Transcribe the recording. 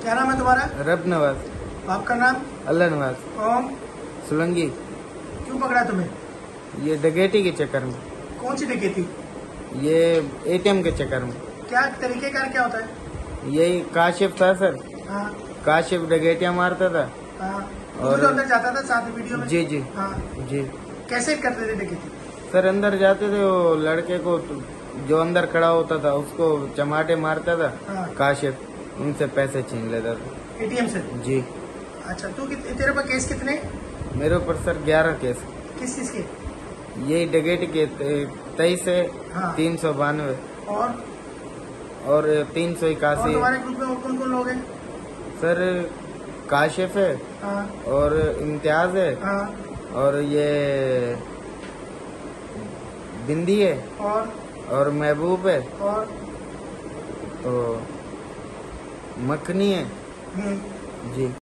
क्या नाम है तुम्हारा? रब नवाज। आपका नाम? अल्लाह नवाज। कौन? सोलंकी। क्यों पकड़ा तुम्हें? ये डकैती के चक्कर में। कौन सी डकैती? ये एटीएम के चक्कर में। क्या तरीकेकार क्या होता है? यही काशिफ था सर। हाँ काशिफ डकैतियां मारता था। हाँ। और तो अंदर जाता था साथ में वीडियो में? जी जी। हाँ। जी कैसे करते थे डकैती? सर अंदर जाते थे, वो लड़के को जो अंदर खड़ा होता था उसको चमाटे मारता था। हाँ। काशिफ उनसे पैसे छीन लेता था। एटीएम से? जी। अच्छा, तेरे पर केस कितने? मेरे ऊपर सर 11 केस। किस चीज के? यही डकैती के 23 है। हाँ। 392 और 381। और तुम्हारे ग्रुप में और कौन कौन लोग हैं? सर काशिफ है। हाँ। और इम्तियाज है। हाँ। और ये बिंदी है। और महबूब है। और तो मखनी है। हम्म। जी।